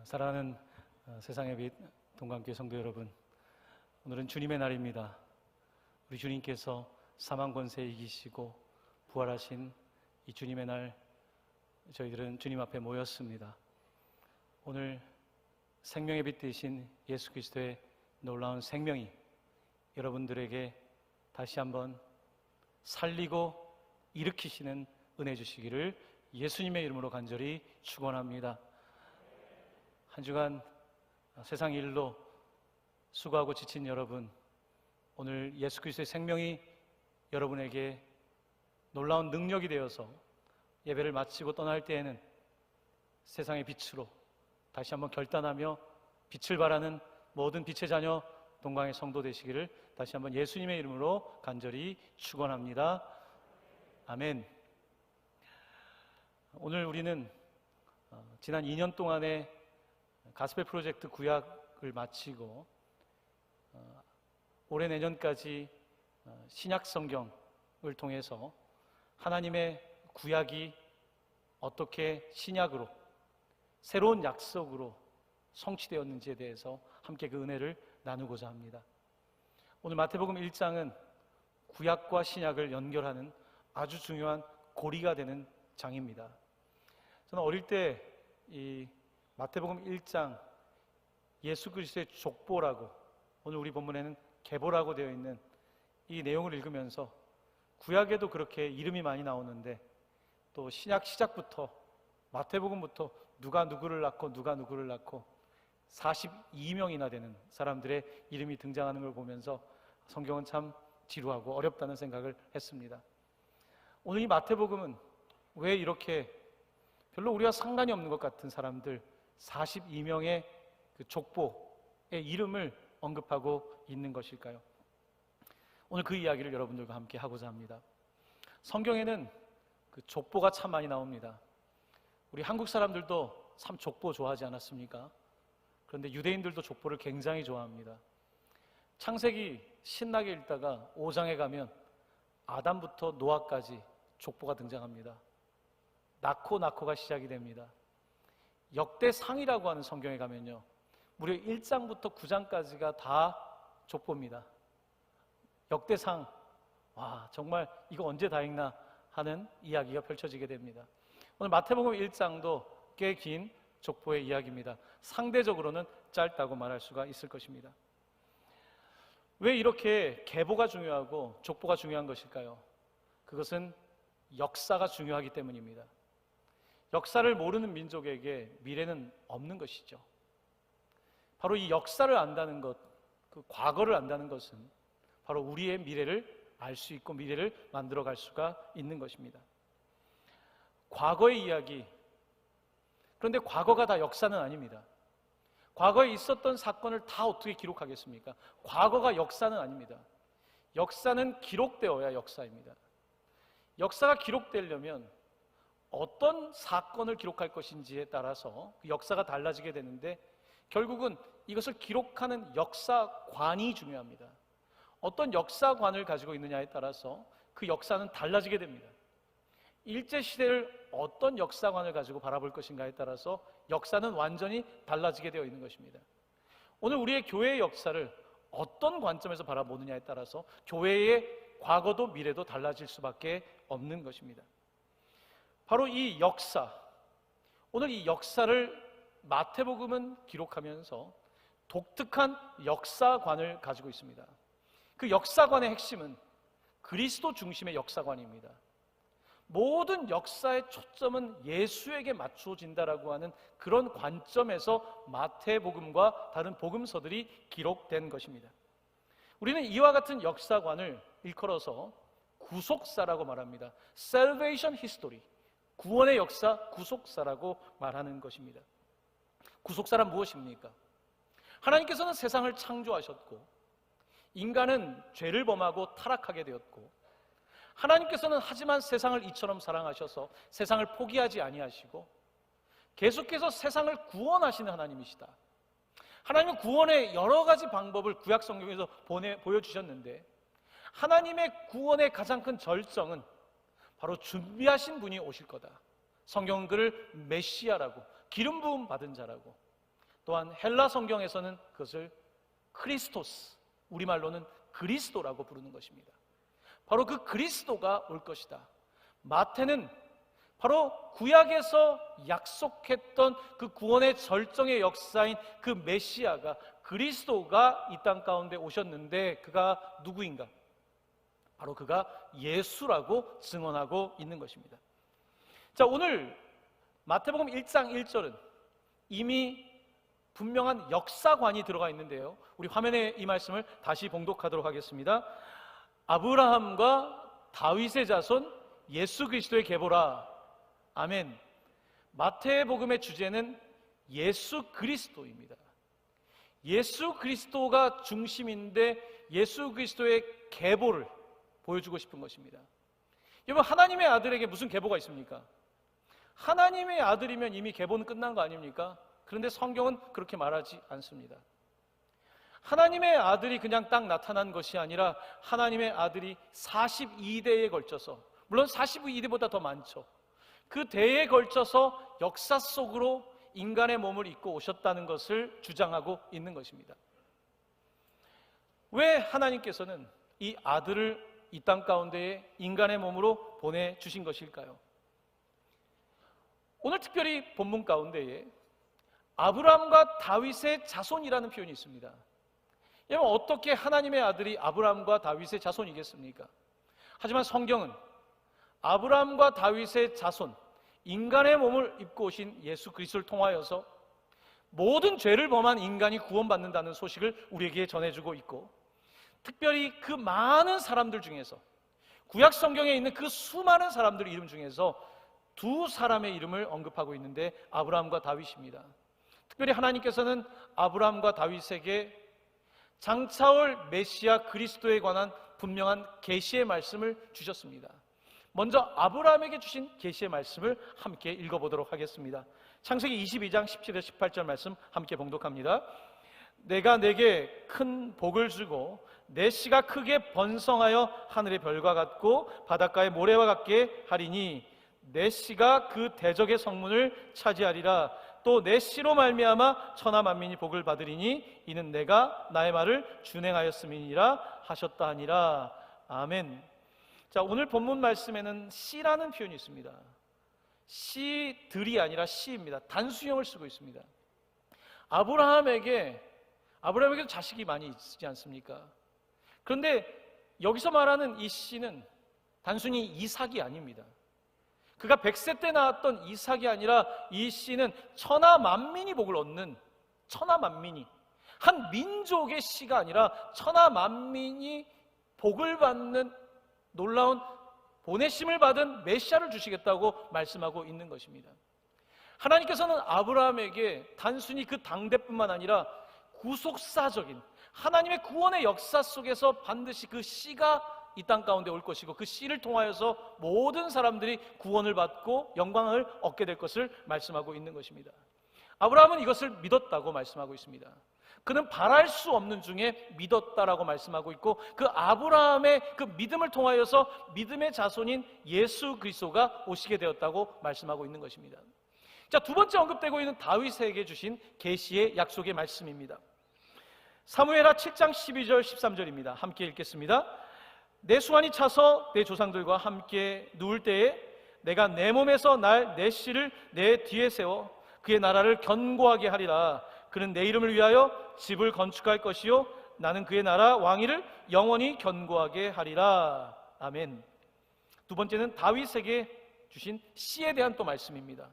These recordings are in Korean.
사랑하는 세상의 빛 동강교회 성도 여러분, 오늘은 주님의 날입니다. 우리 주님께서 사망 권세 이기시고 부활하신 이 주님의 날, 저희들은 주님 앞에 모였습니다. 오늘 생명의 빛 되신 예수 그리스도의 놀라운 생명이 여러분들에게 다시 한번 살리고 일으키시는 은혜 주시기를 예수님의 이름으로 간절히 축원합니다. 한 주간 세상 일로 수고하고 지친 여러분, 오늘 예수 그리스도의 생명이 여러분에게 놀라운 능력이 되어서 예배를 마치고 떠날 때에는 세상의 빛으로 다시 한번 결단하며 빛을 발하는 모든 빛의 자녀 동강의 성도 되시기를 다시 한번 예수님의 이름으로 간절히 축원합니다. 아멘. 오늘 우리는 지난 2년 동안의 가스펠 프로젝트 구약을 마치고 올해 내년까지 신약 성경을 통해서 하나님의 구약이 어떻게 신약으로 새로운 약속으로 성취되었는지에 대해서 함께 그 은혜를 나누고자 합니다. 오늘 마태복음 1장은 구약과 신약을 연결하는 아주 중요한 고리가 되는 장입니다. 저는 어릴 때 이 마태복음 1장 예수 그리스도의 족보라고, 오늘 우리 본문에는 계보라고 되어 있는 이 내용을 읽으면서 구약에도 그렇게 이름이 많이 나오는데 또 신약 시작부터 마태복음부터 누가 누구를 낳고 누가 누구를 낳고 42명이나 되는 사람들의 이름이 등장하는 걸 보면서 성경은 참 지루하고 어렵다는 생각을 했습니다. 오늘 이 마태복음은 왜 이렇게 별로 우리와 상관이 없는 것 같은 사람들 42명의 그 족보의 이름을 언급하고 있는 것일까요? 오늘 그 이야기를 여러분들과 함께 하고자 합니다. 성경에는 그 족보가 참 많이 나옵니다. 우리 한국 사람들도 참 족보 좋아하지 않았습니까? 그런데 유대인들도 족보를 굉장히 좋아합니다. 창세기 신나게 읽다가 5장에 가면 아담부터 노아까지 족보가 등장합니다. 낳고가 시작이 됩니다. 역대상이라고 하는 성경에 가면요, 무려 1장부터 9장까지가 다 족보입니다. 역대상, 와, 정말 이거 언제 다 읽나 하는 이야기가 펼쳐지게 됩니다. 오늘 마태복음 1장도 꽤 긴 족보의 이야기입니다. 상대적으로는 짧다고 말할 수가 있을 것입니다. 왜 이렇게 계보가 중요하고 족보가 중요한 것일까요? 그것은 역사가 중요하기 때문입니다. 역사를 모르는 민족에게 미래는 없는 것이죠. 바로 이 역사를 안다는 것, 그 과거를 안다는 것은 바로 우리의 미래를 알 수 있고 미래를 만들어갈 수가 있는 것입니다. 과거의 이야기, 그런데 과거가 다 역사는 아닙니다. 과거에 있었던 사건을 다 어떻게 기록하겠습니까? 과거가 역사는 아닙니다. 역사는 기록되어야 역사입니다. 역사가 기록되려면 어떤 사건을 기록할 것인지에 따라서 그 역사가 달라지게 되는데, 결국은 이것을 기록하는 역사관이 중요합니다. 어떤 역사관을 가지고 있느냐에 따라서 그 역사는 달라지게 됩니다. 일제시대를 어떤 역사관을 가지고 바라볼 것인가에 따라서 역사는 완전히 달라지게 되어 있는 것입니다. 오늘 우리의 교회의 역사를 어떤 관점에서 바라보느냐에 따라서 교회의 과거도 미래도 달라질 수밖에 없는 것입니다. 바로 이 역사, 오늘 이 역사를 마태복음은 기록하면서 독특한 역사관을 가지고 있습니다. 그 역사관의 핵심은 그리스도 중심의 역사관입니다. 모든 역사의 초점은 예수에게 맞춰진다라고 하는 그런 관점에서 마태복음과 다른 복음서들이 기록된 것입니다. 우리는 이와 같은 역사관을 일컬어서 구속사라고 말합니다. Salvation History, 구원의 역사, 구속사라고 말하는 것입니다. 구속사란 무엇입니까? 하나님께서는 세상을 창조하셨고 인간은 죄를 범하고 타락하게 되었고, 하나님께서는 하지만 세상을 이처럼 사랑하셔서 세상을 포기하지 아니하시고 계속해서 세상을 구원하시는 하나님이시다. 하나님은 구원의 여러 가지 방법을 구약 성경에서 보여주셨는데, 하나님의 구원의 가장 큰 절정은 바로 준비하신 분이 오실 거다. 성경은 그를 메시아라고, 기름 부음 받은 자라고, 또한 헬라 성경에서는 그것을 크리스토스, 우리말로는 그리스도라고 부르는 것입니다. 바로 그 그리스도가 올 것이다. 마태는 바로 구약에서 약속했던 그 구원의 절정의 역사인 그 메시아가, 그리스도가 이 땅 가운데 오셨는데 그가 누구인가? 바로 그가 예수라고 증언하고 있는 것입니다. 자, 오늘 마태복음 1장 1절은 이미 분명한 역사관이 들어가 있는데요, 우리 화면에 이 말씀을 다시 봉독하도록 하겠습니다. 아브라함과 다윗의 자손 예수 그리스도의 계보라. 아멘. 마태복음의 주제는 예수 그리스도입니다. 예수 그리스도가 중심인데 예수 그리스도의 계보를 보여주고 싶은 것입니다. 여러분, 하나님의 아들에게 무슨 계보가 있습니까? 하나님의 아들이면 이미 계보는 끝난 거 아닙니까? 그런데 성경은 그렇게 말하지 않습니다. 하나님의 아들이 그냥 딱 나타난 것이 아니라 하나님의 아들이 42대에 걸쳐서, 물론 42대보다 더 많죠, 그 대에 걸쳐서 역사 속으로 인간의 몸을 입고 오셨다는 것을 주장하고 있는 것입니다. 왜 하나님께서는 이 아들을 이 땅 가운데에 인간의 몸으로 보내주신 것일까요? 오늘 특별히 본문 가운데에 아브라함과 다윗의 자손이라는 표현이 있습니다. 여러분, 어떻게 하나님의 아들이 아브라함과 다윗의 자손이겠습니까? 하지만 성경은 아브라함과 다윗의 자손, 인간의 몸을 입고 오신 예수 그리스도를 통하여서 모든 죄를 범한 인간이 구원받는다는 소식을 우리에게 전해주고 있고, 특별히 그 많은 사람들 중에서, 구약 성경에 있는 그 수많은 사람들 이름 중에서 두 사람의 이름을 언급하고 있는데 아브라함과 다윗입니다. 특별히 하나님께서는 아브라함과 다윗에게 장차올 메시아 그리스도에 관한 분명한 계시의 말씀을 주셨습니다. 먼저 아브라함에게 주신 계시의 말씀을 함께 읽어보도록 하겠습니다. 창세기 22장 17절 18절 말씀 함께 봉독합니다. 내가 내게 큰 복을 주고 내 씨가 크게 번성하여 하늘의 별과 같고 바닷가의 모래와 같게 하리니 내 씨가 그 대적의 성문을 차지하리라. 또 내 씨로 말미암아 천하 만민이 복을 받으리니 이는 내가 나의 말을 준행하였음이니라 하셨다 하니라. 아멘. 자, 오늘 본문 말씀에는 씨라는 표현이 있습니다. 씨들이 아니라 씨입니다. 단수형을 쓰고 있습니다. 아브라함에게도 자식이 많이 있지 않습니까? 그런데 여기서 말하는 이 씨는 단순히 이삭이 아닙니다. 그가 100세 때 낳았던 이삭이 아니라 이 씨는 천하 만민이 복을 얻는, 천하 만민이, 한 민족의 씨가 아니라 천하 만민이 복을 받는 놀라운 보내심을 받은 메시아를 주시겠다고 말씀하고 있는 것입니다. 하나님께서는 아브라함에게 단순히 그 당대뿐만 아니라 구속사적인 하나님의 구원의 역사 속에서 반드시 그 씨가 이 땅 가운데 올 것이고 그 씨를 통하여서 모든 사람들이 구원을 받고 영광을 얻게 될 것을 말씀하고 있는 것입니다. 아브라함은 이것을 믿었다고 말씀하고 있습니다. 그는 바랄 수 없는 중에 믿었다라고 말씀하고 있고, 그 아브라함의 그 믿음을 통하여서 믿음의 자손인 예수 그리스도가 오시게 되었다고 말씀하고 있는 것입니다. 자, 두 번째 언급되고 있는 다윗에게 주신 계시의 약속의 말씀입니다. 사무엘하 7장 12절 13절입니다. 함께 읽겠습니다. 내 수완이 차서 내 조상들과 함께 누울 때에 내가 내 몸에서 날 내 씨를 내 뒤에 세워 그의 나라를 견고하게 하리라. 그는 내 이름을 위하여 집을 건축할 것이요 나는 그의 나라 왕위를 영원히 견고하게 하리라. 아멘. 두 번째는 다윗에게 주신 씨에 대한 또 말씀입니다.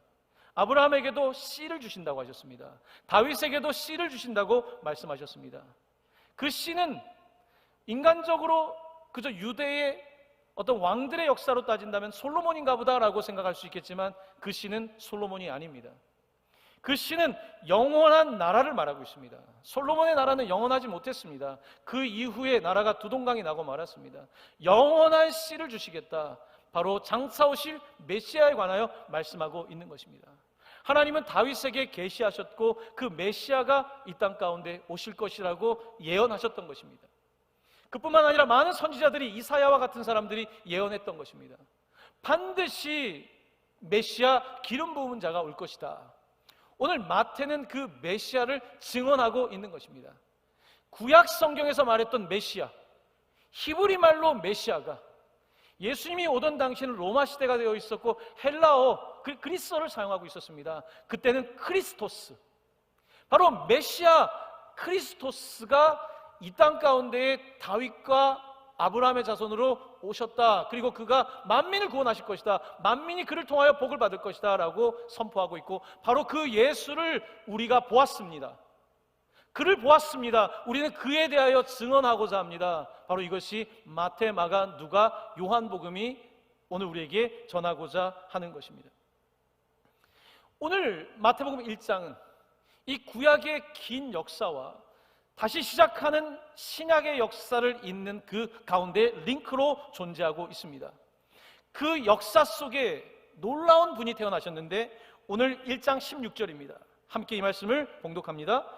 아브라함에게도 씨를 주신다고 하셨습니다. 다윗에게도 씨를 주신다고 말씀하셨습니다. 그 씨는 인간적으로 그저 유대의 어떤 왕들의 역사로 따진다면 솔로몬인가 보다라고 생각할 수 있겠지만 그 씨는 솔로몬이 아닙니다. 그 씨는 영원한 나라를 말하고 있습니다. 솔로몬의 나라는 영원하지 못했습니다. 그 이후에 나라가 두동강이 나고 말았습니다. 영원한 씨를 주시겠다, 바로 장차 오실 메시아에 관하여 말씀하고 있는 것입니다. 하나님은 다윗에게 계시하셨고 그 메시아가 이 땅 가운데 오실 것이라고 예언하셨던 것입니다. 그뿐만 아니라 많은 선지자들이, 이사야와 같은 사람들이 예언했던 것입니다. 반드시 메시아 기름 부은 자가 올 것이다. 오늘 마태는 그 메시아를 증언하고 있는 것입니다. 구약 성경에서 말했던 메시아, 히브리 말로 메시아가 예수님이 오던 당시에는 로마 시대가 되어 있었고 헬라어, 그리스어를 사용하고 있었습니다. 그때는 크리스토스, 바로 메시아 크리스토스가 이 땅 가운데에 다윗과 아브라함의 자손으로 오셨다. 그리고 그가 만민을 구원하실 것이다. 만민이 그를 통하여 복을 받을 것이다 라고 선포하고 있고, 바로 그 예수를 우리가 보았습니다. 그를 보았습니다. 우리는 그에 대하여 증언하고자 합니다. 바로 이것이 마태, 마가, 누가, 요한복음이 오늘 우리에게 전하고자 하는 것입니다. 오늘 마태복음 1장은 이 구약의 긴 역사와 다시 시작하는 신약의 역사를 잇는 그 가운데 링크로 존재하고 있습니다. 그 역사 속에 놀라운 분이 태어나셨는데 오늘 1장 16절입니다. 함께 이 말씀을 봉독합니다.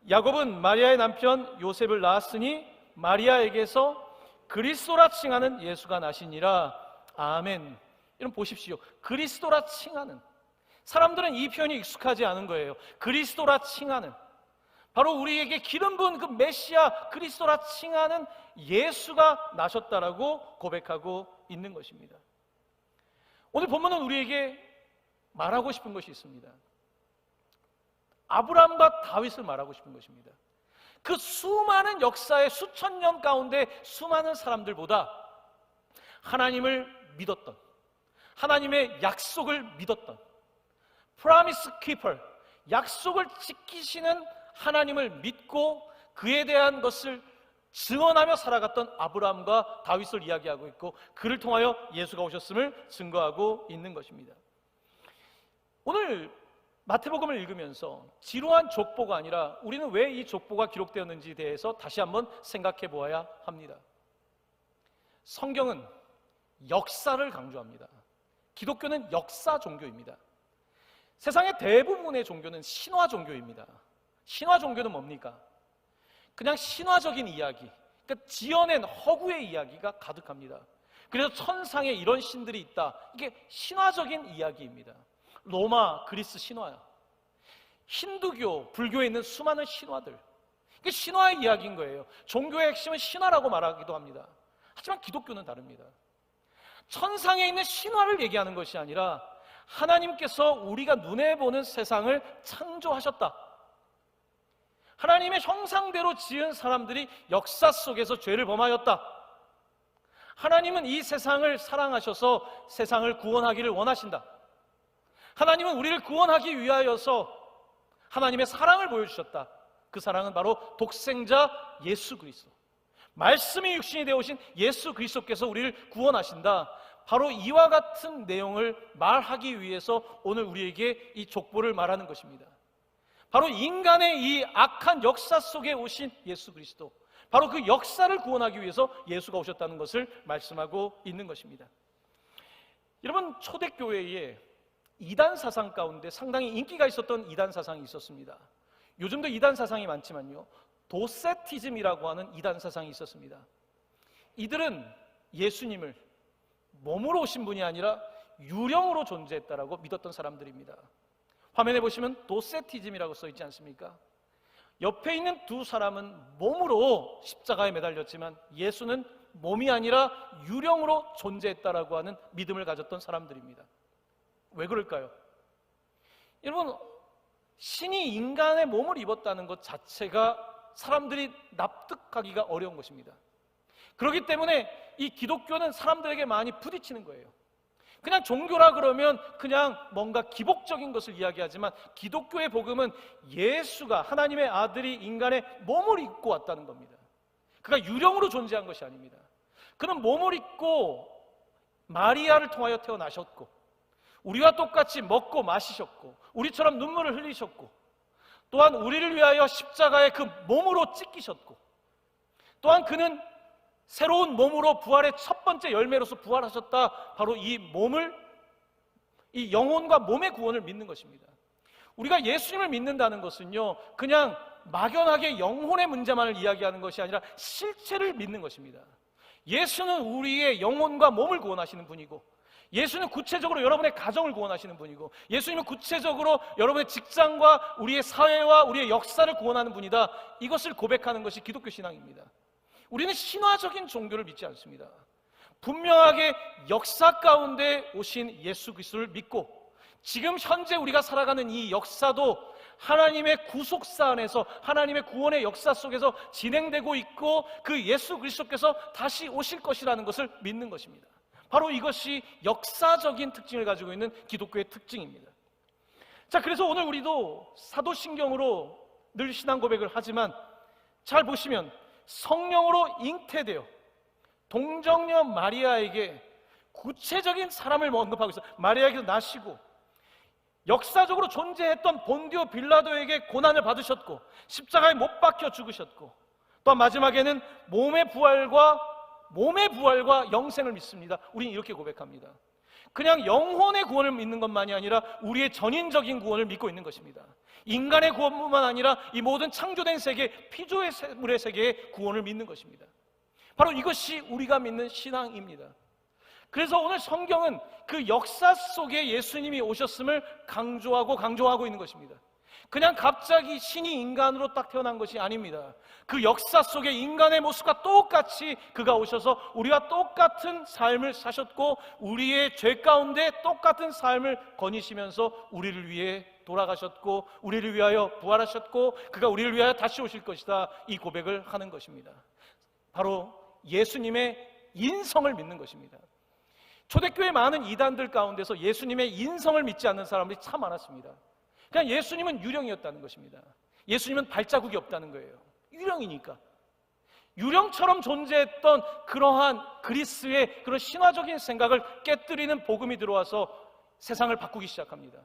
야곱은 마리아의 남편 요셉을 낳았으니 마리아에게서 그리스도라 칭하는 예수가 나시니라. 아멘. 여러분 보십시오. 그리스도라 칭하는, 사람들은 이 표현이 익숙하지 않은 거예요. 그리스도라 칭하는, 바로 우리에게 기름 부은 그 메시아 그리스도라 칭하는 예수가 나셨다라고 고백하고 있는 것입니다. 오늘 본문은 우리에게 말하고 싶은 것이 있습니다. 아브라함과 다윗을 말하고 싶은 것입니다. 그 수많은 역사의 수천 년 가운데 수많은 사람들보다 하나님을 믿었던, 하나님의 약속을 믿었던, 프라미스 키퍼, 약속을 지키시는 하나님을 믿고 그에 대한 것을 증언하며 살아갔던 아브라함과 다윗을 이야기하고 있고, 그를 통하여 예수가 오셨음을 증거하고 있는 것입니다. 오늘 마태복음을 읽으면서 지루한 족보가 아니라 우리는 왜 이 족보가 기록되었는지에 대해서 다시 한번 생각해 보아야 합니다. 성경은 역사를 강조합니다. 기독교는 역사 종교입니다. 세상의 대부분의 종교는 신화 종교입니다. 신화 종교는 뭡니까? 그냥 신화적인 이야기, 그러니까 지어낸 허구의 이야기가 가득합니다. 그래서 천상에 이런 신들이 있다, 이게 신화적인 이야기입니다. 로마, 그리스 신화야. 힌두교, 불교에 있는 수많은 신화들, 이게 신화의 이야기인 거예요. 종교의 핵심은 신화라고 말하기도 합니다. 하지만 기독교는 다릅니다. 천상에 있는 신화를 얘기하는 것이 아니라 하나님께서 우리가 눈에 보는 세상을 창조하셨다. 하나님의 형상대로 지은 사람들이 역사 속에서 죄를 범하였다. 하나님은 이 세상을 사랑하셔서 세상을 구원하기를 원하신다. 하나님은 우리를 구원하기 위하여서 하나님의 사랑을 보여주셨다. 그 사랑은 바로 독생자 예수 그리스도, 말씀이 육신이 되어 오신 예수 그리스도께서 우리를 구원하신다. 바로 이와 같은 내용을 말하기 위해서 오늘 우리에게 이 족보를 말하는 것입니다. 바로 인간의 이 악한 역사 속에 오신 예수 그리스도, 바로 그 역사를 구원하기 위해서 예수가 오셨다는 것을 말씀하고 있는 것입니다. 여러분, 초대교회에 이단 사상 가운데 상당히 인기가 있었던 이단 사상이 있었습니다. 요즘도 이단 사상이 많지만요, 도세티즘이라고 하는 이단 사상이 있었습니다. 이들은 예수님을 몸으로 오신 분이 아니라 유령으로 존재했다라고 믿었던 사람들입니다. 화면에 보시면 도세티즘이라고 써 있지 않습니까? 옆에 있는 두 사람은 몸으로 십자가에 매달렸지만 예수는 몸이 아니라 유령으로 존재했다라고 하는 믿음을 가졌던 사람들입니다. 왜 그럴까요? 여러분, 신이 인간의 몸을 입었다는 것 자체가 사람들이 납득하기가 어려운 것입니다. 그렇기 때문에 이 기독교는 사람들에게 많이 부딪히는 거예요. 그냥 종교라 그러면 그냥 뭔가 기복적인 것을 이야기하지만 기독교의 복음은 예수가, 하나님의 아들이 인간의 몸을 입고 왔다는 겁니다. 그가 유령으로 존재한 것이 아닙니다. 그는 몸을 입고 마리아를 통하여 태어나셨고, 우리와 똑같이 먹고 마시셨고, 우리처럼 눈물을 흘리셨고, 또한 우리를 위하여 십자가에 그 몸으로 찢기셨고, 또한 그는 새로운 몸으로 부활의 첫 번째 열매로서 부활하셨다. 바로 이 몸을, 이 영혼과 몸의 구원을 믿는 것입니다. 우리가 예수님을 믿는다는 것은요, 그냥 막연하게 영혼의 문제만을 이야기하는 것이 아니라 실체를 믿는 것입니다. 예수는 우리의 영혼과 몸을 구원하시는 분이고, 예수님은 구체적으로 여러분의 가정을 구원하시는 분이고, 예수님은 구체적으로 여러분의 직장과 우리의 사회와 우리의 역사를 구원하는 분이다. 이것을 고백하는 것이 기독교 신앙입니다. 우리는 신화적인 종교를 믿지 않습니다. 분명하게 역사 가운데 오신 예수 그리스도를 믿고, 지금 현재 우리가 살아가는 이 역사도 하나님의 구속사 안에서, 하나님의 구원의 역사 속에서 진행되고 있고, 그 예수 그리스도께서 다시 오실 것이라는 것을 믿는 것입니다. 바로 이것이 역사적인 특징을 가지고 있는 기독교의 특징입니다. 자, 그래서 오늘 우리도 사도신경으로 늘 신앙 고백을 하지만, 잘 보시면 성령으로 잉태되어 동정녀 마리아에게 구체적인 사람을 언급하고 있어요. 마리아에게서 나시고, 역사적으로 존재했던 본디오 빌라도에게 고난을 받으셨고, 십자가에 못 박혀 죽으셨고, 또 마지막에는 몸의 부활과 영생을 믿습니다. 우리는 이렇게 고백합니다. 그냥 영혼의 구원을 믿는 것만이 아니라 우리의 전인적인 구원을 믿고 있는 것입니다. 인간의 구원뿐만 아니라 이 모든 창조된 세계, 피조물의 세계의 구원을 믿는 것입니다. 바로 이것이 우리가 믿는 신앙입니다. 그래서 오늘 성경은 그 역사 속에 예수님이 오셨음을 강조하고 있는 것입니다. 그냥 갑자기 신이 인간으로 딱 태어난 것이 아닙니다. 그 역사 속에 인간의 모습과 똑같이 그가 오셔서 우리와 똑같은 삶을 사셨고, 우리의 죄 가운데 똑같은 삶을 거니시면서 우리를 위해 돌아가셨고, 우리를 위하여 부활하셨고, 그가 우리를 위하여 다시 오실 것이다. 이 고백을 하는 것입니다. 바로 예수님의 인성을 믿는 것입니다. 초대교회 많은 이단들 가운데서 예수님의 인성을 믿지 않는 사람들이 참 많았습니다. 그냥 예수님은 유령이었다는 것입니다. 예수님은 발자국이 없다는 거예요. 유령이니까. 유령처럼 존재했던 그러한 그리스의 그런 신화적인 생각을 깨뜨리는 복음이 들어와서 세상을 바꾸기 시작합니다.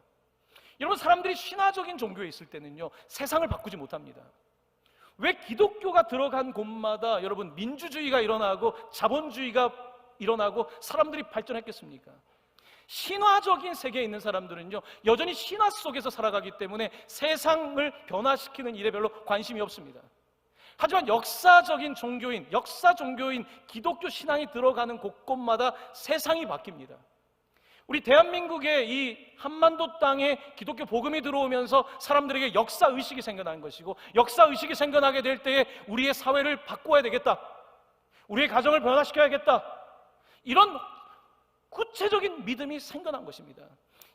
여러분, 사람들이 신화적인 종교에 있을 때는요, 세상을 바꾸지 못합니다. 왜 기독교가 들어간 곳마다 여러분 민주주의가 일어나고 자본주의가 일어나고 사람들이 발전했겠습니까? 신화적인 세계에 있는 사람들은요, 여전히 신화 속에서 살아가기 때문에 세상을 변화시키는 일에 별로 관심이 없습니다. 하지만 역사 종교인 기독교 신앙이 들어가는 곳곳마다 세상이 바뀝니다. 우리 대한민국의 이 한반도 땅에 기독교 복음이 들어오면서 사람들에게 역사의식이 생겨나는 것이고, 역사의식이 생겨나게 될 때에 우리의 사회를 바꿔야 되겠다, 우리의 가정을 변화시켜야겠다, 이런 구체적인 믿음이 생겨난 것입니다.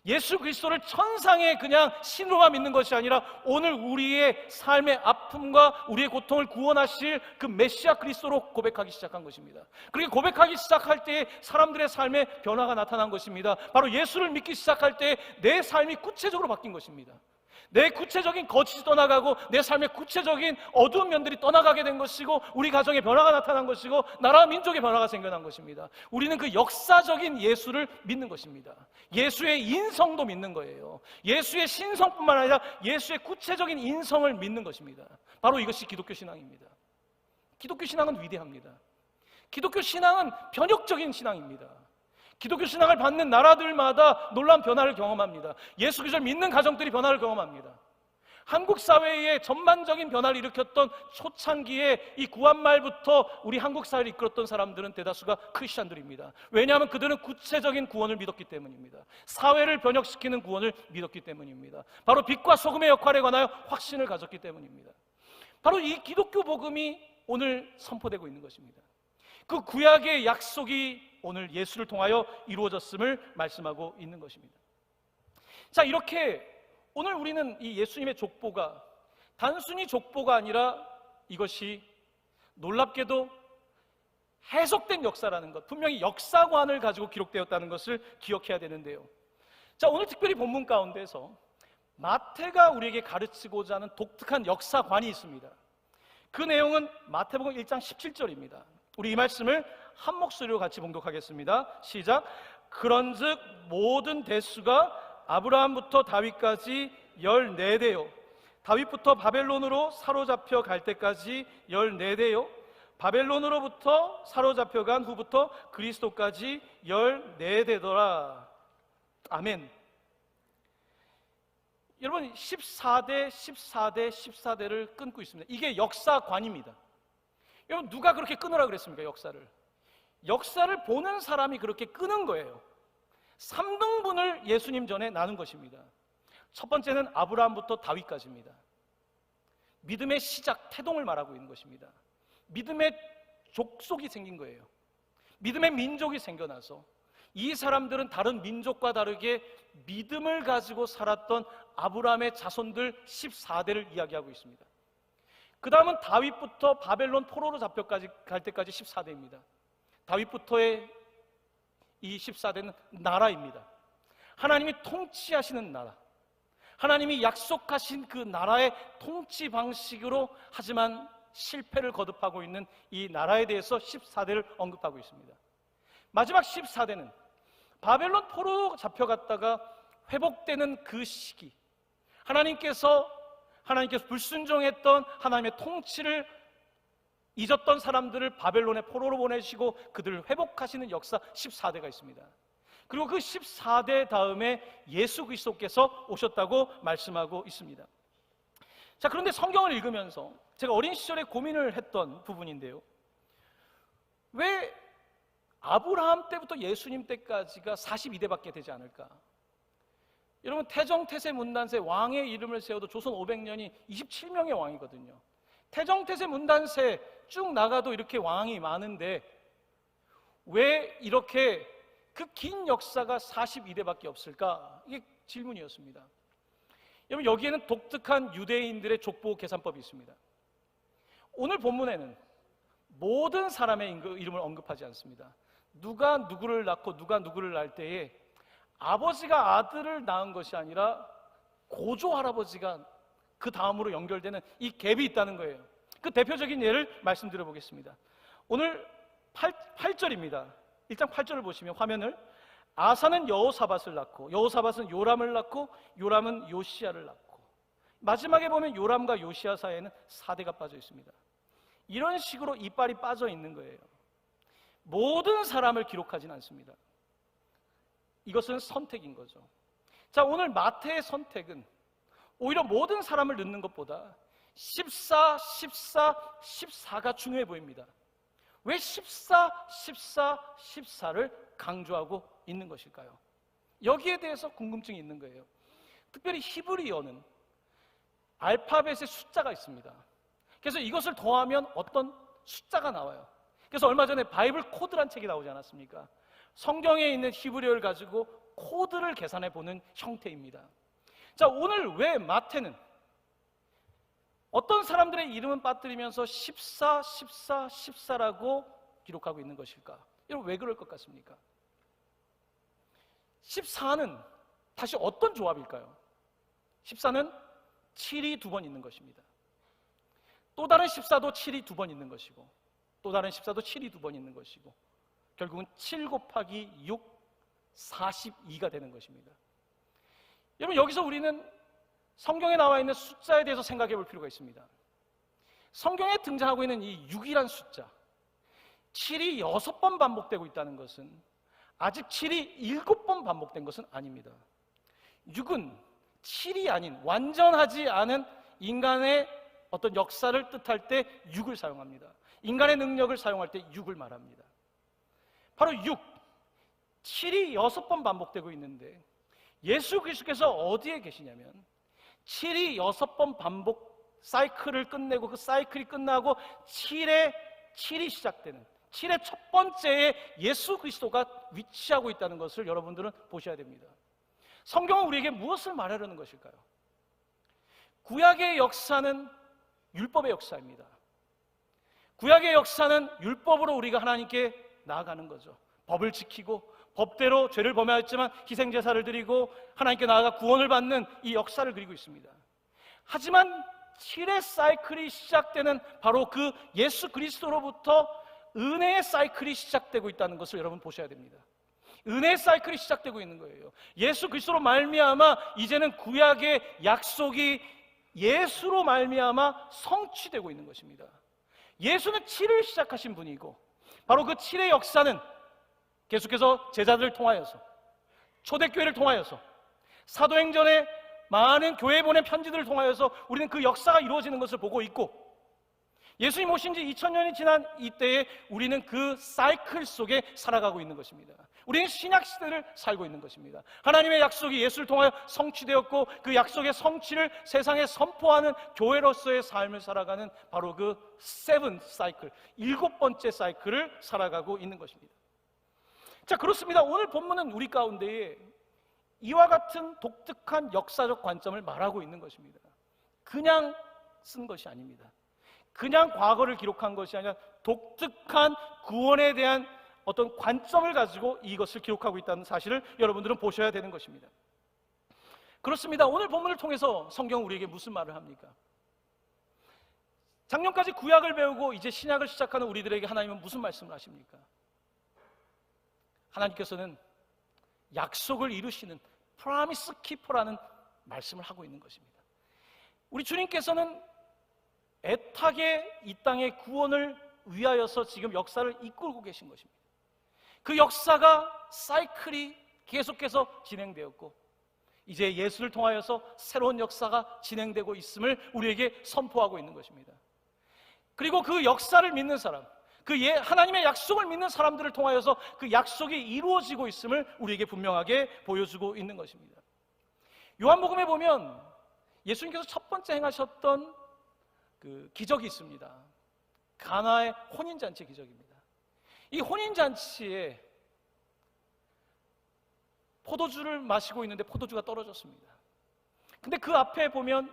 예수 그리스도를 천상의 그냥 신으로만 믿는 것이 아니라 오늘 우리의 삶의 아픔과 우리의 고통을 구원하실 그 메시아 그리스도로 고백하기 시작한 것입니다. 그렇게 고백하기 시작할 때에 사람들의 삶에 변화가 나타난 것입니다. 바로 예수를 믿기 시작할 때 내 삶이 구체적으로 바뀐 것입니다. 내 구체적인 거짓이 떠나가고 내 삶의 구체적인 어두운 면들이 떠나가게 된 것이고, 우리 가정에 변화가 나타난 것이고, 나라와 민족의 변화가 생겨난 것입니다. 우리는 그 역사적인 예수를 믿는 것입니다. 예수의 인성도 믿는 거예요. 예수의 신성뿐만 아니라 예수의 구체적인 인성을 믿는 것입니다. 바로 이것이 기독교 신앙입니다. 기독교 신앙은 위대합니다. 기독교 신앙은 변혁적인 신앙입니다. 기독교 신앙을 받는 나라들마다 놀라운 변화를 경험합니다. 예수 그리스도를 믿는 가정들이 변화를 경험합니다. 한국 사회의 전반적인 변화를 일으켰던 초창기에 이 구한 말부터 우리 한국 사회를 이끌었던 사람들은 대다수가 크리스찬들입니다. 왜냐하면 그들은 구체적인 구원을 믿었기 때문입니다. 사회를 변혁시키는 구원을 믿었기 때문입니다. 바로 빛과 소금의 역할에 관하여 확신을 가졌기 때문입니다. 바로 이 기독교 복음이 오늘 선포되고 있는 것입니다. 그 구약의 약속이 오늘 예수를 통하여 이루어졌음을 말씀하고 있는 것입니다. 자, 이렇게 오늘 우리는 이 예수님의 족보가 단순히 족보가 아니라 이것이 놀랍게도 해석된 역사라는 것, 분명히 역사관을 가지고 기록되었다는 것을 기억해야 되는데요. 자, 오늘 특별히 본문 가운데서 마태가 우리에게 가르치고자 하는 독특한 역사관이 있습니다. 그 내용은 마태복음 1장 17절입니다. 우리 이 말씀을 한 목소리로 같이 봉독하겠습니다. 시작. 그런즉 모든 대수가 아브라함부터 다윗까지 14대요 다윗부터 바벨론으로 사로잡혀 갈 때까지 14대요 바벨론으로부터 사로잡혀간 후부터 그리스도까지 14대더라. 아멘. 여러분, 14대를 끊고 있습니다. 이게 역사관입니다. 여러분, 누가 그렇게 끊으라 그랬습니까? 역사를 보는 사람이 그렇게 끄는 거예요. 3등분을 예수님 전에 나눈 것입니다. 첫 번째는 아브라함부터 다윗까지입니다. 믿음의 시작, 태동을 말하고 있는 것입니다. 믿음의 족속이 생긴 거예요. 믿음의 민족이 생겨나서 이 사람들은 다른 민족과 다르게 믿음을 가지고 살았던 아브라함의 자손들 14대를 이야기하고 있습니다. 그 다음은 다윗부터 바벨론 포로로 잡혀까지 갈 때까지 14대입니다. 다윗부터의 이 14대는 나라입니다. 하나님이 통치하시는 나라, 하나님이 약속하신 그 나라의 통치 방식으로 하지만 실패를 거듭하고 있는 이 나라에 대해서 14대를 언급하고 있습니다. 마지막 14대는 바벨론 포로로 잡혀갔다가 회복되는 그 시기, 하나님께서 불순종했던 하나님의 통치를 잊었던 사람들을 바벨론의 포로로 보내시고 그들을 회복하시는 역사 14대가 있습니다. 그리고 그 14대 다음에 예수 그리스도께서 오셨다고 말씀하고 있습니다. 자, 그런데 성경을 읽으면서 제가 어린 시절에 고민을 했던 부분인데요, 왜 아브라함 때부터 예수님 때까지가 42대밖에 되지 않을까? 여러분, 태정태세 문단세 왕의 이름을 세워도 조선 500년이 27명의 왕이거든요. 태정태세 문단세 쭉 나가도 이렇게 왕이 많은데 왜 이렇게 그 긴 역사가 42대밖에 없을까? 이게 질문이었습니다. 여러분, 여기에는 독특한 유대인들의 족보 계산법이 있습니다. 오늘 본문에는 모든 사람의 이름을 언급하지 않습니다. 누가 누구를 낳고 누가 누구를 낳을 때에 아버지가 아들을 낳은 것이 아니라 고조 할아버지가 그 다음으로 연결되는 이 갭이 있다는 거예요. 그 대표적인 예를 말씀드려 보겠습니다. 오늘 8절입니다. 1장 8절을 보시면 화면을, 아사는 여호사밧을 낳고 여호사밧은 요람을 낳고 요람은 요시야를 낳고, 마지막에 보면 요람과 요시야 사이에는 4대가 빠져 있습니다. 이런 식으로 이빨이 빠져 있는 거예요. 모든 사람을 기록하지는 않습니다. 이것은 선택인 거죠. 자, 오늘 마태의 선택은 오히려 모든 사람을 넣는 것보다 14, 14, 14가 중요해 보입니다. 왜 14, 14, 14를 강조하고 있는 것일까요? 여기에 대해서 궁금증이 있는 거예요. 특별히 히브리어는 알파벳의 숫자가 있습니다. 그래서 이것을 더하면 어떤 숫자가 나와요. 그래서 얼마 전에 바이블 코드란 책이 나오지 않았습니까? 성경에 있는 히브리어를 가지고 코드를 계산해 보는 형태입니다. 자, 오늘 왜 마태는 어떤 사람들의 이름은 빠뜨리면서 14, 14, 14라고 기록하고 있는 것일까? 여러분, 왜 그럴 것 같습니까? 14는 다시 어떤 조합일까요? 14는 7이 2번 있는 것입니다. 또 다른 14도 7이 2번 있는 것이고, 또 다른 14도 7이 2번 있는 것이고, 결국은 7 곱하기 6, 42가 되는 것입니다. 여러분, 여기서 우리는 성경에 나와 있는 숫자에 대해서 생각해 볼 필요가 있습니다. 성경에 등장하고 있는 이 6이란 숫자, 7이 6번 반복되고 있다는 것은 아직 7이 7번 반복된 것은 아닙니다. 6은 7이 아닌, 완전하지 않은 인간의 어떤 역사를 뜻할 때 6을 사용합니다. 인간의 능력을 사용할 때 6을 말합니다. 바로 6, 7이 6번 반복되고 있는데 예수 그리스도께서 어디에 계시냐면 7이 6번 반복 사이클을 끝내고 그 사이클이 끝나고 7이 시작되는 7의 첫 번째에 예수 그리스도가 위치하고 있다는 것을 여러분들은 보셔야 됩니다. 성경은 우리에게 무엇을 말하려는 것일까요? 구약의 역사는 율법의 역사입니다. 구약의 역사는 율법으로 우리가 하나님께 나아가는 거죠. 법을 지키고 법대로 죄를 범하였지만 희생제사를 드리고 하나님께 나아가 구원을 받는 이 역사를 그리고 있습니다. 하지만 7의 사이클이 시작되는 바로 그 예수 그리스도로부터 은혜의 사이클이 시작되고 있다는 것을 여러분 보셔야 됩니다. 은혜의 사이클이 시작되고 있는 거예요. 예수 그리스도로 말미암아 이제는 구약의 약속이 예수로 말미암아 성취되고 있는 것입니다. 예수는 7을 시작하신 분이고 바로 그 7의 역사는 계속해서 제자들을 통하여서 초대교회를 통하여서 사도행전에 많은 교회에 보낸 편지들을 통하여서 우리는 그 역사가 이루어지는 것을 보고 있고 예수님 오신 지 2000년이 지난 이때에 우리는 그 사이클 속에 살아가고 있는 것입니다. 우리는 신약 시대를 살고 있는 것입니다. 하나님의 약속이 예수를 통하여 성취되었고 그 약속의 성취를 세상에 선포하는 교회로서의 삶을 살아가는 바로 그 세븐 사이클, 7번째 사이클을 살아가고 있는 것입니다. 자, 그렇습니다. 오늘 본문은 우리 가운데에 이와 같은 독특한 역사적 관점을 말하고 있는 것입니다. 그냥 쓴 것이 아닙니다. 그냥 과거를 기록한 것이 아니라 독특한 구원에 대한 어떤 관점을 가지고 이것을 기록하고 있다는 사실을 여러분들은 보셔야 되는 것입니다. 그렇습니다. 오늘 본문을 통해서 성경은 우리에게 무슨 말을 합니까? 작년까지 구약을 배우고 이제 신약을 시작하는 우리들에게 하나님은 무슨 말씀을 하십니까? 하나님께서는 약속을 이루시는 프라미스 키퍼라는 말씀을 하고 있는 것입니다. 우리 주님께서는 애타게 이 땅의 구원을 위하여서 지금 역사를 이끌고 계신 것입니다. 그 역사가 사이클이 계속해서 진행되었고 이제 예수를 통하여서 새로운 역사가 진행되고 있음을 우리에게 선포하고 있는 것입니다. 그리고 그 역사를 믿는 사람, 하나님의 약속을 믿는 사람들을 통하여서 그 약속이 이루어지고 있음을 우리에게 분명하게 보여주고 있는 것입니다. 요한복음에 보면 예수님께서 첫 번째 행하셨던 그 기적이 있습니다. 가나의 혼인잔치 기적입니다. 이 혼인잔치에 포도주를 마시고 있는데 포도주가 떨어졌습니다. 근데 그 앞에 보면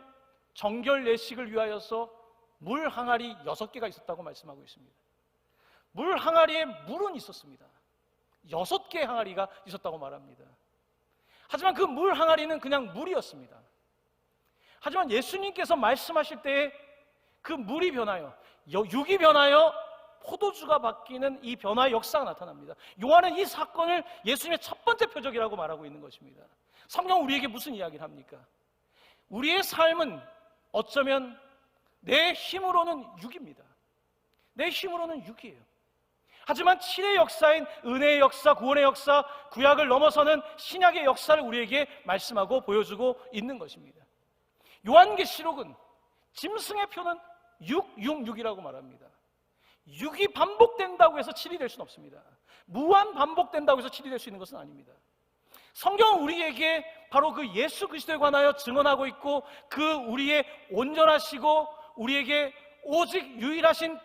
정결 예식을 위하여서 물 항아리 6개가 있었다고 말씀하고 있습니다. 물 항아리에 물은 있었습니다. 6개의 항아리가 있었다고 말합니다. 하지만 그 물 항아리는 그냥 물이었습니다. 하지만 예수님께서 말씀하실 때에 그 물이 변하여, 육이 변하여 포도주가 바뀌는 이 변화의 역사가 나타납니다. 요한은 이 사건을 예수님의 첫 번째 표적이라고 말하고 있는 것입니다. 성경은 우리에게 무슨 이야기를 합니까? 우리의 삶은 어쩌면 내 힘으로는 육입니다. 내 힘으로는 육이에요. 하지만 7의 역사인 은혜의 역사, 구원의 역사, 구약을 넘어서는 신약의 역사를 우리에게 말씀하고 보여주고 있는 것입니다. 요한계시록은 짐승의 표는 666이라고 말합니다. 6이 반복된다고 해서 7이 될 수는 없습니다. 무한 반복된다고 해서 7이 될 수 있는 것은 아닙니다. 성경은 우리에게 바로 그 예수 그리스도에 관하여 증언하고 있고 그 우리의 온전하시고 우리에게 오직 유일하신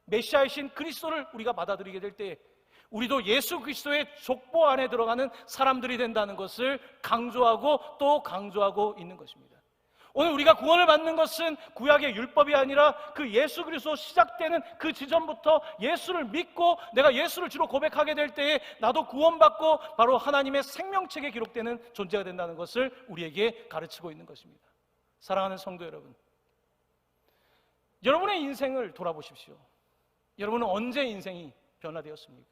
메시아이신 그리스도를 우리가 받아들이게 될 때 우리도 예수 그리스도의 족보 안에 들어가는 사람들이 된다는 것을 강조하고 또 강조하고 있는 것입니다. 오늘 우리가 구원을 받는 것은 구약의 율법이 아니라 그 예수 그리스도 시작되는 그 지점부터 예수를 믿고 내가 예수를 주로 고백하게 될 때에 나도 구원받고 바로 하나님의 생명책에 기록되는 존재가 된다는 것을 우리에게 가르치고 있는 것입니다. 사랑하는 성도 여러분, 여러분의 인생을 돌아보십시오. 여러분은 언제 인생이 변화되었습니까?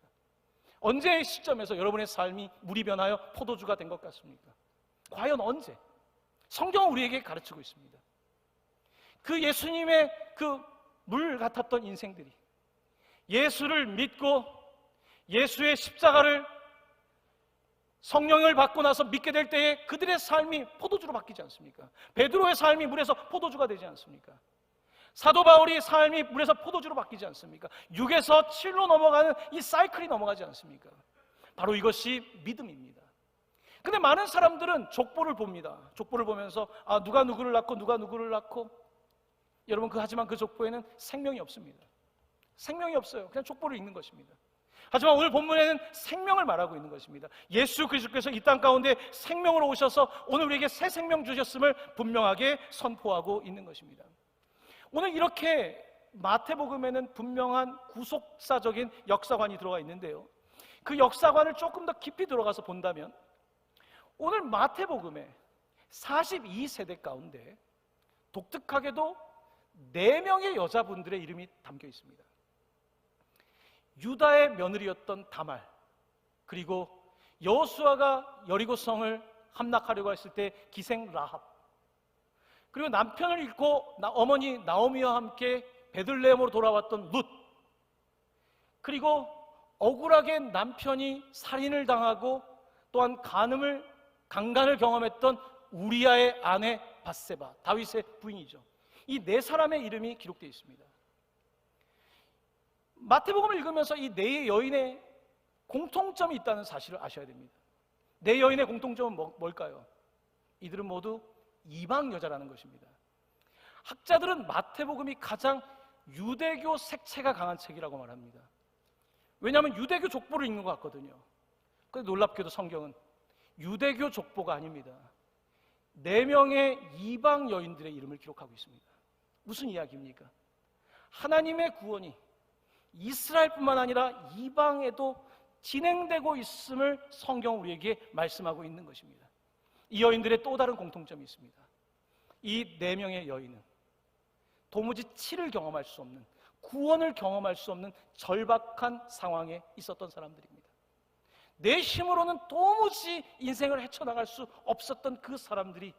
언제의 시점에서 여러분의 삶이 물이 변하여 포도주가 된 것 같습니까? 과연 언제? 성경은 우리에게 가르치고 있습니다. 그 예수님의 그 물 같았던 인생들이 예수를 믿고 예수의 십자가를 성령을 받고 나서 믿게 될 때에 그들의 삶이 포도주로 바뀌지 않습니까? 베드로의 삶이 물에서 포도주가 되지 않습니까? 사도 바울의 삶이 물에서 포도주로 바뀌지 않습니까? 6에서 7로 넘어가는 이 사이클이 넘어가지 않습니까? 바로 이것이 믿음입니다. 근데 많은 사람들은 족보를 봅니다. 족보를 보면서 누가 누구를 낳고 누가 누구를 낳고, 여러분 하지만 그 족보에는 생명이 없습니다. 생명이 없어요. 그냥 족보를 읽는 것입니다. 하지만 오늘 본문에는 생명을 말하고 있는 것입니다. 예수 그리스도께서 이 땅 가운데 생명으로 오셔서 오늘 우리에게 새 생명 주셨음을 분명하게 선포하고 있는 것입니다. 오늘 이렇게 마태복음에는 분명한 구속사적인 역사관이 들어가 있는데요, 그 역사관을 조금 더 깊이 들어가서 본다면 오늘 마태복음에 42세대 가운데 독특하게도 4명의 여자분들의 이름이 담겨 있습니다. 유다의 며느리였던 다말, 그리고 여호수아가 여리고성을 함락하려고 했을 때 기생 라합, 그리고 남편을 잃고 어머니 나오미와 함께 베들레헴으로 돌아왔던 룻, 그리고 억울하게 남편이 살인을 당하고 또한 강간을 경험했던 우리아의 아내 밧세바, 다윗의 부인이죠. 이 4사람의 이름이 기록되어 있습니다. 마태복음을 읽으면서 이 4 여인의 공통점이 있다는 사실을 아셔야 됩니다. 네 여인의 공통점은 뭘까요? 이들은 모두 이방 여자라는 것입니다. 학자들은 마태복음이 가장 유대교 색채가 강한 책이라고 말합니다. 왜냐하면 유대교 족보를 읽는 것 같거든요. 그런데 놀랍게도 성경은 유대교 족보가 아닙니다. 4명의 이방 여인들의 이름을 기록하고 있습니다. 무슨 이야기입니까? 하나님의 구원이 이스라엘뿐만 아니라 이방에도 진행되고 있음을 성경은 우리에게 말씀하고 있는 것입니다. 이 여인들의 또 다른 공통점이 있습니다. 이 4명의 여인은 도무지 치를 경험할 수 없는, 구원을 경험할 수 없는 절박한 상황에 있었던 사람들입니다. 내 힘으로는 도무지 인생을 헤쳐나갈 수 없었던 그 사람들이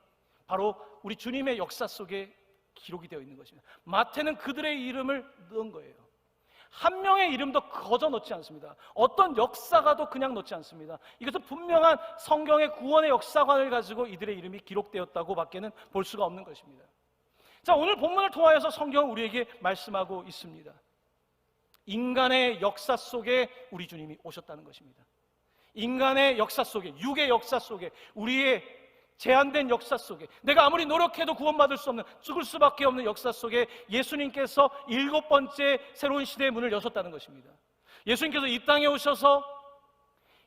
바로 우리 주님의 역사 속에 기록이 되어 있는 것입니다. 마태는 그들의 이름을 넣은 거예요. 한 명의 이름도 거저 넣지 않습니다. 어떤 역사가도 그냥 넣지 않습니다. 이것은 분명한 성경의 구원의 역사관을 가지고 이들의 이름이 기록되었다고 밖에는 볼 수가 없는 것입니다. 자, 오늘 본문을 통하여서 성경은 우리에게 말씀하고 있습니다. 인간의 역사 속에 우리 주님이 오셨다는 것입니다. 인간의 역사 속에, 육의 역사 속에, 우리의 제한된 역사 속에, 내가 아무리 노력해도 구원받을 수 없는, 죽을 수밖에 없는 역사 속에 예수님께서 7번째 새로운 시대의 문을 여셨다는 것입니다. 예수님께서 이 땅에 오셔서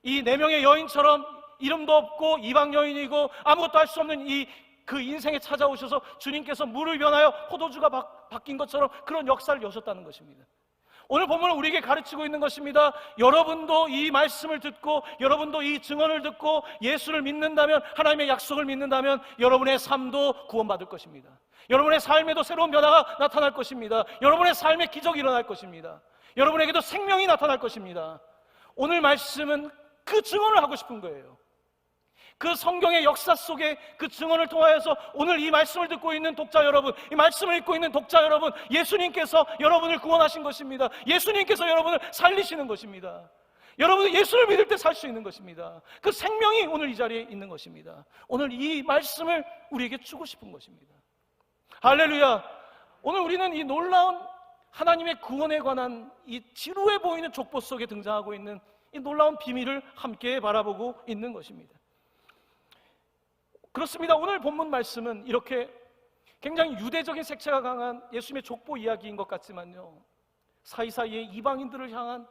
이 4명의 여인처럼 이름도 없고 이방 여인이고 아무것도 할 수 없는 그 인생에 찾아오셔서 주님께서 물을 변하여 포도주가 바뀐 것처럼 그런 역사를 여셨다는 것입니다. 오늘 본문은 우리에게 가르치고 있는 것입니다. 여러분도 이 말씀을 듣고, 여러분도 이 증언을 듣고 예수를 믿는다면, 하나님의 약속을 믿는다면 여러분의 삶도 구원받을 것입니다. 여러분의 삶에도 새로운 변화가 나타날 것입니다. 여러분의 삶에 기적이 일어날 것입니다. 여러분에게도 생명이 나타날 것입니다. 오늘 말씀은 그 증언을 하고 싶은 거예요. 그 성경의 역사 속에 그 증언을 통하여서 오늘 이 말씀을 듣고 있는 독자 여러분, 이 말씀을 읽고 있는 독자 여러분, 예수님께서 여러분을 구원하신 것입니다. 예수님께서 여러분을 살리시는 것입니다. 여러분은 예수를 믿을 때 살 수 있는 것입니다. 그 생명이 오늘 이 자리에 있는 것입니다. 오늘 이 말씀을 우리에게 주고 싶은 것입니다. 할렐루야. 오늘 우리는 이 놀라운 하나님의 구원에 관한 이 지루해 보이는 족보 속에 등장하고 있는 이 놀라운 비밀을 함께 바라보고 있는 것입니다. 그렇습니다. 오늘 본문 말씀은 이렇게 굉장히 유대적인 색채가 강한 예수님의 족보 이야기인 것 같지만요, 사이사이에 이방인들을 향한,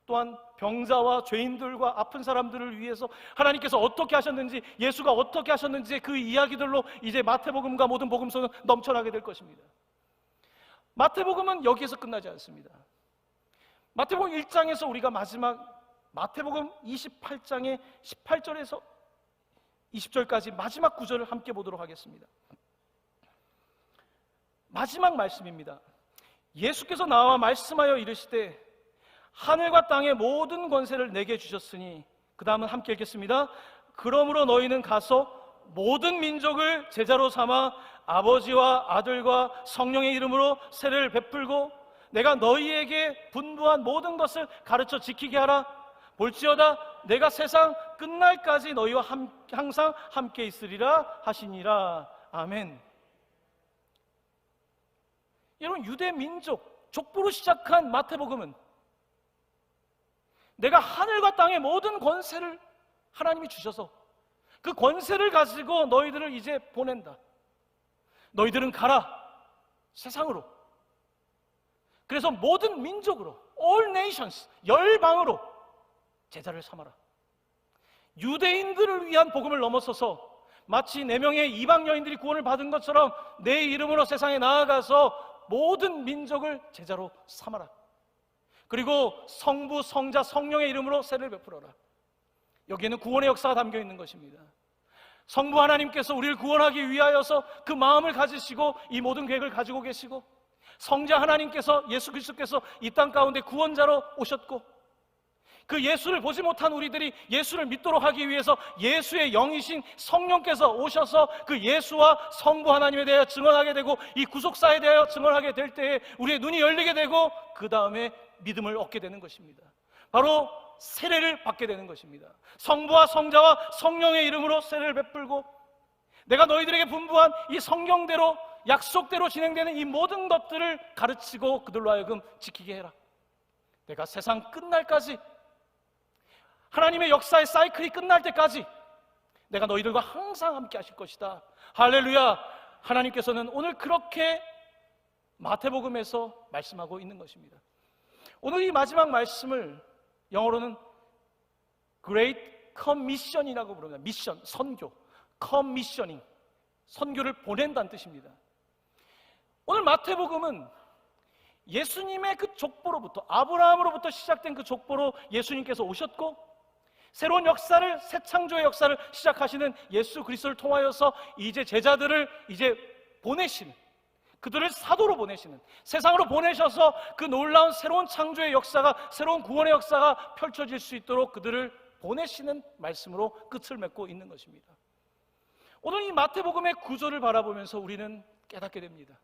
또한 병자와 죄인들과 아픈 사람들을 위해서 하나님께서 어떻게 하셨는지, 예수가 어떻게 하셨는지 그 이야기들로 이제 마태복음과 모든 복음서는 넘쳐나게 될 것입니다. 마태복음은 여기에서 끝나지 않습니다. 마태복음 1장에서 우리가 마지막 마태복음 28장의 18절에서 20절까지 마지막 구절을 함께 보도록 하겠습니다. 마지막 말씀입니다. 예수께서 나와 말씀하여 이르시되 하늘과 땅의 모든 권세를 내게 주셨으니, 그 다음은 함께 읽겠습니다. 그러므로 너희는 가서 모든 민족을 제자로 삼아 아버지와 아들과 성령의 이름으로 세례를 베풀고 내가 너희에게 분부한 모든 것을 가르쳐 지키게 하라. 볼지어다 내가 세상 끝날까지 너희와 항상 함께 있으리라 하시니라. 아멘. 여러분, 유대 민족 족보로 시작한 마태복음은 내가 하늘과 땅의 모든 권세를 하나님이 주셔서 그 권세를 가지고 너희들을 이제 보낸다. 너희들은 가라, 세상으로. 그래서 모든 민족으로, all nations, 열방으로 제자를 삼아라. 유대인들을 위한 복음을 넘어서서 마치 4명의 이방 여인들이 구원을 받은 것처럼 내 이름으로 세상에 나아가서 모든 민족을 제자로 삼아라. 그리고 성부, 성자, 성령의 이름으로 세례를 베풀어라. 여기에는 구원의 역사가 담겨 있는 것입니다. 성부 하나님께서 우리를 구원하기 위하여서 그 마음을 가지시고 이 모든 계획을 가지고 계시고, 성자 하나님께서, 예수 그리스도께서 이 땅 가운데 구원자로 오셨고, 그 예수를 보지 못한 우리들이 예수를 믿도록 하기 위해서 예수의 영이신 성령께서 오셔서 그 예수와 성부 하나님에 대하여 증언하게 되고, 이 구속사에 대하여 증언하게 될 때에 우리의 눈이 열리게 되고, 그 다음에 믿음을 얻게 되는 것입니다. 바로 세례를 받게 되는 것입니다. 성부와 성자와 성령의 이름으로 세례를 베풀고, 내가 너희들에게 분부한 이 성경대로, 약속대로 진행되는 이 모든 것들을 가르치고 그들로 하여금 지키게 해라. 내가 세상 끝날까지 하나님의 역사의 사이클이 끝날 때까지 내가 너희들과 항상 함께 하실 것이다. 할렐루야. 하나님께서는 오늘 그렇게 마태복음에서 말씀하고 있는 것입니다. 오늘 이 마지막 말씀을 영어로는 Great Commission이라고 부릅니다. 미션, 선교, Commissioning, 선교를 보낸다는 뜻입니다. 오늘 마태복음은 예수님의 그 족보로부터, 아브라함으로부터 시작된 그 족보로 예수님께서 오셨고, 새로운 역사를, 새 창조의 역사를 시작하시는 예수 그리스도를 통하여서 이제 제자들을 이제 보내시는, 그들을 사도로 보내시는, 세상으로 보내셔서 그 놀라운 새로운 창조의 역사가, 새로운 구원의 역사가 펼쳐질 수 있도록 그들을 보내시는 말씀으로 끝을 맺고 있는 것입니다. 오늘 이 마태복음의 구조를 바라보면서 우리는 깨닫게 됩니다.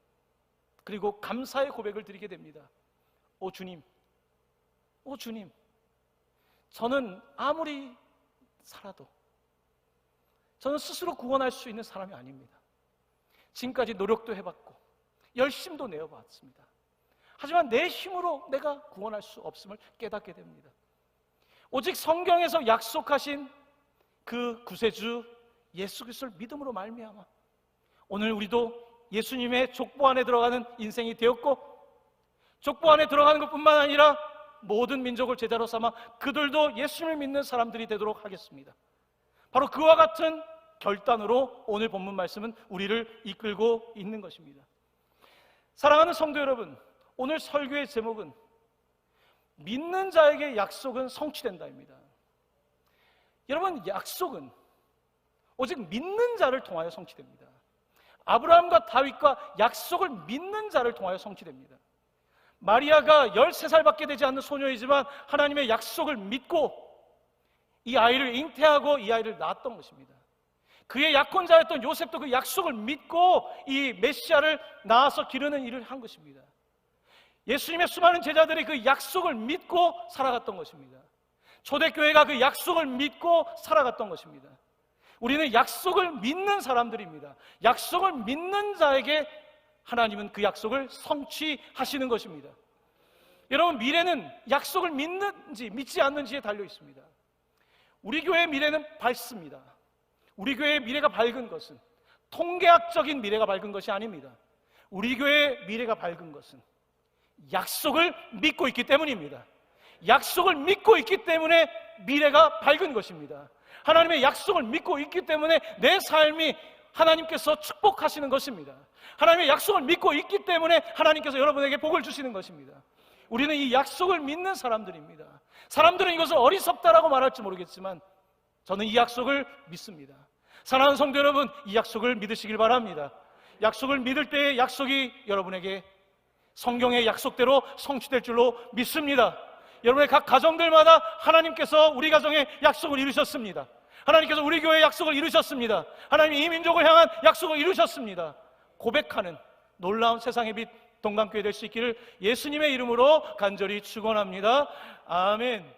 그리고 감사의 고백을 드리게 됩니다. 오 주님, 오 주님, 저는 아무리 살아도 저는 스스로 구원할 수 있는 사람이 아닙니다. 지금까지 노력도 해봤고 열심도 내어봤습니다. 하지만 내 힘으로 내가 구원할 수 없음을 깨닫게 됩니다. 오직 성경에서 약속하신 그 구세주 예수 그리스도를 믿음으로 말미암아 오늘 우리도 예수님의 족보 안에 들어가는 인생이 되었고, 족보 안에 들어가는 것뿐만 아니라 모든 민족을 제자로 삼아 그들도 예수님을 믿는 사람들이 되도록 하겠습니다. 바로 그와 같은 결단으로 오늘 본문 말씀은 우리를 이끌고 있는 것입니다. 사랑하는 성도 여러분, 오늘 설교의 제목은 믿는 자에게 약속은 성취된다입니다. 여러분, 약속은 오직 믿는 자를 통하여 성취됩니다. 아브라함과 다윗과 약속을 믿는 자를 통하여 성취됩니다. 마리아가 13살밖에 되지 않는 소녀이지만 하나님의 약속을 믿고 이 아이를 잉태하고 이 아이를 낳았던 것입니다. 그의 약혼자였던 요셉도 그 약속을 믿고 이 메시아를 낳아서 기르는 일을 한 것입니다. 예수님의 수많은 제자들이 그 약속을 믿고 살아갔던 것입니다. 초대교회가 그 약속을 믿고 살아갔던 것입니다. 우리는 약속을 믿는 사람들입니다. 약속을 믿는 자에게 하나님은 그 약속을 성취하시는 것입니다. 여러분, 미래는 약속을 믿는지 믿지 않는지에 달려 있습니다. 우리 교회의 미래는 밝습니다. 우리 교회의 미래가 밝은 것은 통계학적인 미래가 밝은 것이 아닙니다. 우리 교회의 미래가 밝은 것은 약속을 믿고 있기 때문입니다. 약속을 믿고 있기 때문에 미래가 밝은 것입니다. 하나님의 약속을 믿고 있기 때문에 내 삶이 하나님께서 축복하시는 것입니다. 하나님의 약속을 믿고 있기 때문에 하나님께서 여러분에게 복을 주시는 것입니다. 우리는 이 약속을 믿는 사람들입니다. 사람들은 이것을 어리석다라고 말할지 모르겠지만 저는 이 약속을 믿습니다. 사랑하는 성도 여러분, 이 약속을 믿으시길 바랍니다. 약속을 믿을 때의 약속이 여러분에게 성경의 약속대로 성취될 줄로 믿습니다. 여러분의 각 가정들마다 하나님께서 우리 가정의 약속을 이루셨습니다. 하나님께서 우리 교회의 약속을 이루셨습니다. 하나님이 이 민족을 향한 약속을 이루셨습니다. 고백하는 놀라운 세상의 빛 동강교회 될 수 있기를 예수님의 이름으로 간절히 축원합니다. 아멘.